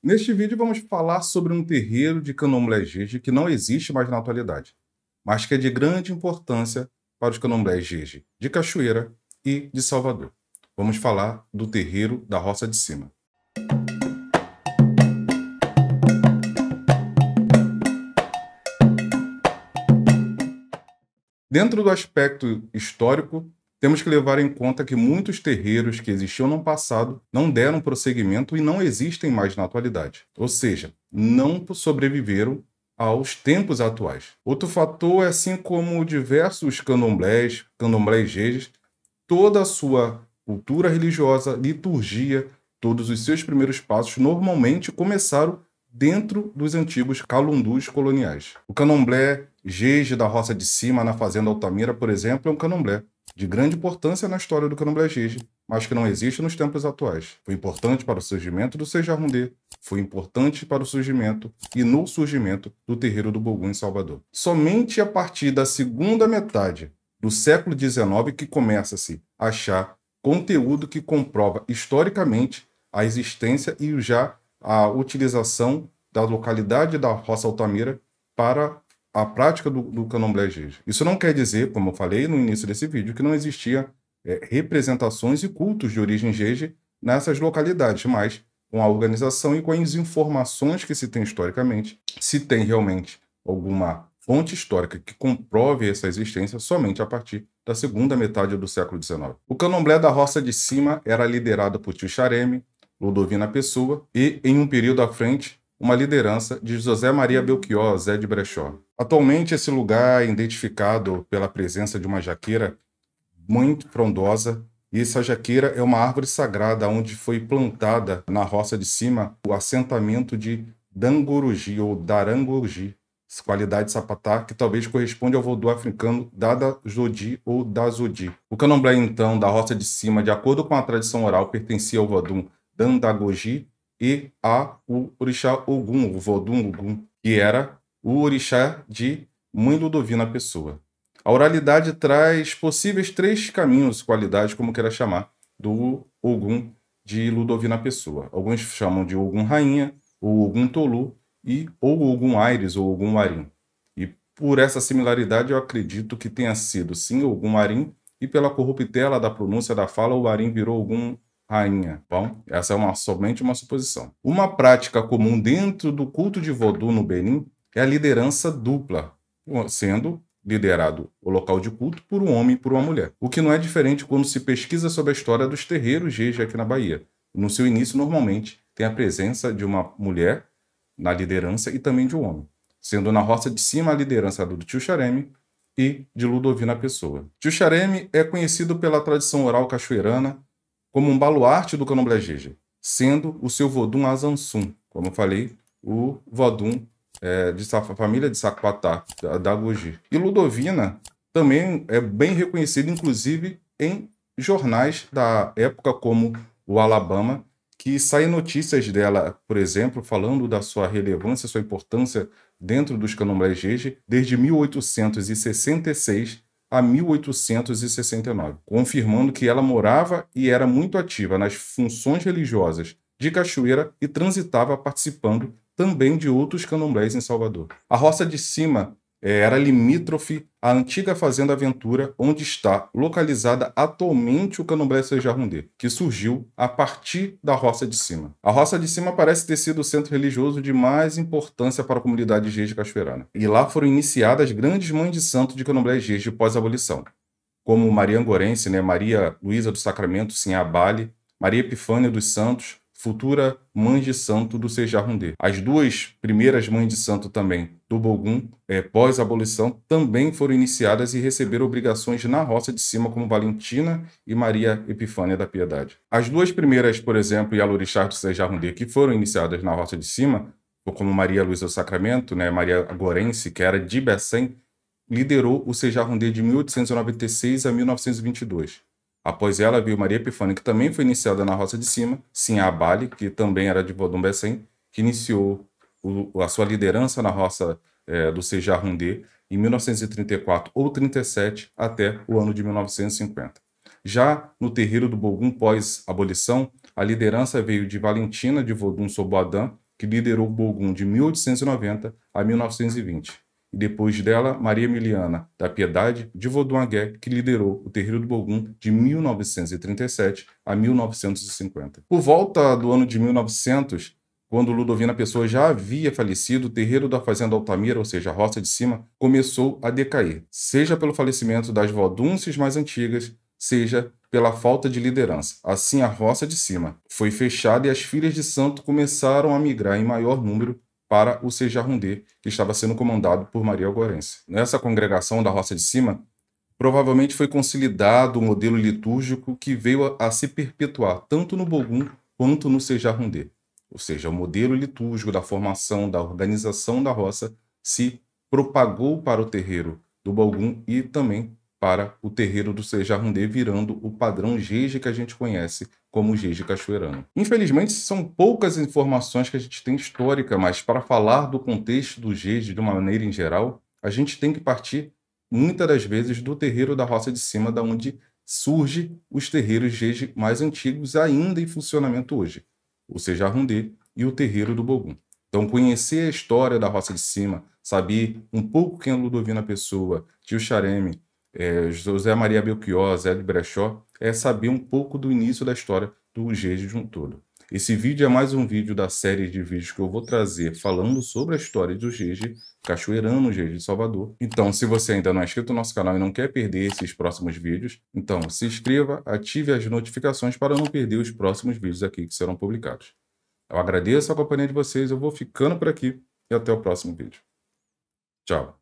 Neste vídeo vamos falar sobre um terreiro de candomblé Jeje que não existe mais na atualidade, mas que é de grande importância para os candomblés Jeje de Cachoeira e de Salvador. Vamos falar do terreiro da Roça de Cima. Dentro do aspecto histórico, temos que levar em conta que muitos terreiros que existiam no passado não deram prosseguimento e não existem mais na atualidade. Ou seja, não sobreviveram aos tempos atuais. Outro fator é, assim como diversos candomblés jejes, toda a sua cultura religiosa, liturgia, todos os seus primeiros passos normalmente começaram dentro dos antigos calundus coloniais. O candomblé jeje da Roça de Cima, na Fazenda Altamira, por exemplo, é um candomblé de grande importância na história do candomblé jeje, mas que não existe nos tempos atuais. Foi importante para o surgimento do Seja-Rundê, foi importante para o surgimento e no surgimento do terreiro do Bogum em Salvador. Somente a partir da segunda metade do século XIX que começa-se a achar conteúdo que comprova historicamente a existência e já a utilização da localidade da Roça Altamira para a prática do candomblé jeje. Isso não quer dizer, como eu falei no início desse vídeo, que não existia representações e cultos de origem jeje nessas localidades, mas com a organização e com as informações que se tem historicamente, se tem realmente alguma fonte histórica que comprove essa existência somente a partir da segunda metade do século XIX. O candomblé da Roça de Cima era liderado por Tio Xareme, Ludovina Pessoa e, em um período à frente, uma liderança de José Maria Belchior Zé de Brechó. Atualmente, esse lugar é identificado pela presença de uma jaqueira muito frondosa, e essa jaqueira é uma árvore sagrada onde foi plantada na Roça de Cima o assentamento de Dangoruji ou Darangoruji, qualidade sapatá, que talvez corresponde ao vodú africano Dada Jodi ou Dazodi. O candomblé, então, da Roça de Cima, de acordo com a tradição oral, pertencia ao vodú Dandagoji e o orixá Ogum, o vodú Ogum, que era o orixá de Mãe Ludovina Pessoa. A oralidade traz possíveis três caminhos, qualidades, como queira chamar, do Ogum de Ludovina Pessoa. Alguns chamam de Ogum Rainha, ou Ogum Tolu, ou Ogum Aires, ou Ogum Arim. E por essa similaridade eu acredito que tenha sido, sim, Ogum Arim, e pela corruptela da pronúncia da fala, o Arim virou Ogum Rainha. Bom, essa é somente uma suposição. Uma prática comum dentro do culto de vodú no Benin é a liderança dupla, sendo liderado o local de culto por um homem e por uma mulher. O que não é diferente quando se pesquisa sobre a história dos terreiros jeje aqui na Bahia. No seu início, normalmente, tem a presença de uma mulher na liderança e também de um homem, sendo na Roça de Cima a liderança do Tio Xareme e de Ludovina Pessoa. Tio Xareme é conhecido pela tradição oral cachoeirana como um baluarte do candomblé jeje, sendo o seu vodum Azansum, como eu falei, o vodum de família de Sacpatá, da Goji. E Ludovina também é bem reconhecida, inclusive, em jornais da época, como o Alabama, que saem notícias dela, por exemplo, falando da sua relevância, sua importância dentro dos candomblés jeje, desde 1866 a 1869, confirmando que ela morava e era muito ativa nas funções religiosas de Cachoeira e transitava participando também de outros candomblés em Salvador. A Roça de Cima era limítrofe à antiga Fazenda Aventura, onde está localizada atualmente o candomblé Seja-Rundê, que surgiu a partir da Roça de Cima. A Roça de Cima parece ter sido o centro religioso de mais importância para a comunidade jeje cachoeirana. E lá foram iniciadas grandes mães de santo de candomblé jeje pós-abolição, como Maria Angorense, Maria Luísa do Sacramento, Sinhabale, Maria Epifânia dos Santos, futura mãe de santo do Seja-Rundê. As duas primeiras mães de santo também do Bogum, pós-abolição, também foram iniciadas e receberam obrigações na Roça de Cima, como Valentina e Maria Epifânia da Piedade. As duas primeiras, por exemplo, Yalorixás do Seja-Rundê, que foram iniciadas na Roça de Cima, como Maria Luísa do Sacramento, Maria Gorense, que era de Bessem, liderou o Seja-Rundê de 1896 a 1922. Após ela veio Maria Epifânia, que também foi iniciada na Roça de Cima, Sinhabale, que também era de Vodum Bessem, que iniciou a sua liderança na Roça do Seja-Rundê em 1934 ou 37 até o ano de 1950. Já no terreiro do Bogum pós-abolição, a liderança veio de Valentina de Vodum Soboadã, que liderou o Bogum de 1890 a 1920. E depois dela, Maria Emiliana da Piedade de Vaudoin-Gué, que liderou o terreiro do Bogum de 1937 a 1950. Por volta do ano de 1900, quando Ludovina Pessoa já havia falecido, o terreiro da Fazenda Altamira, ou seja, a Roça de Cima, começou a decair, seja pelo falecimento das vodunces mais antigas, seja pela falta de liderança. Assim, a Roça de Cima foi fechada e as filhas de santo começaram a migrar em maior número para o Sejarrundê, que estava sendo comandado por Maria Algorense. Nessa congregação da Roça de Cima, provavelmente foi consolidado o modelo litúrgico que veio a se perpetuar tanto no Bogum quanto no Sejarrundê. Ou seja, o modelo litúrgico da formação, da organização da roça se propagou para o terreiro do Bogum e também para o terreiro do Sejarrundê, virando o padrão jeje que a gente conhece como jeje cachoeirano. Infelizmente, são poucas informações que a gente tem histórica, mas para falar do contexto do jeje de uma maneira em geral, a gente tem que partir, muitas das vezes, do terreiro da Roça de Cima, da onde surgem os terreiros jeje mais antigos ainda em funcionamento hoje, o Sejarrundê e o terreiro do Bogum. Então, conhecer a história da Roça de Cima, saber um pouco quem é Ludovina Pessoa, Tio Chareme, José Maria Belchior, Zé de Brechó, é saber um pouco do início da história do jeje de um todo. Esse vídeo é mais um vídeo da série de vídeos que eu vou trazer falando sobre a história do jeje cachoeirano, jeje de Salvador. Então, se você ainda não é inscrito no nosso canal e não quer perder esses próximos vídeos, então se inscreva, ative as notificações para não perder os próximos vídeos aqui que serão publicados. Eu agradeço a companhia de vocês, eu vou ficando por aqui e até o próximo vídeo. Tchau.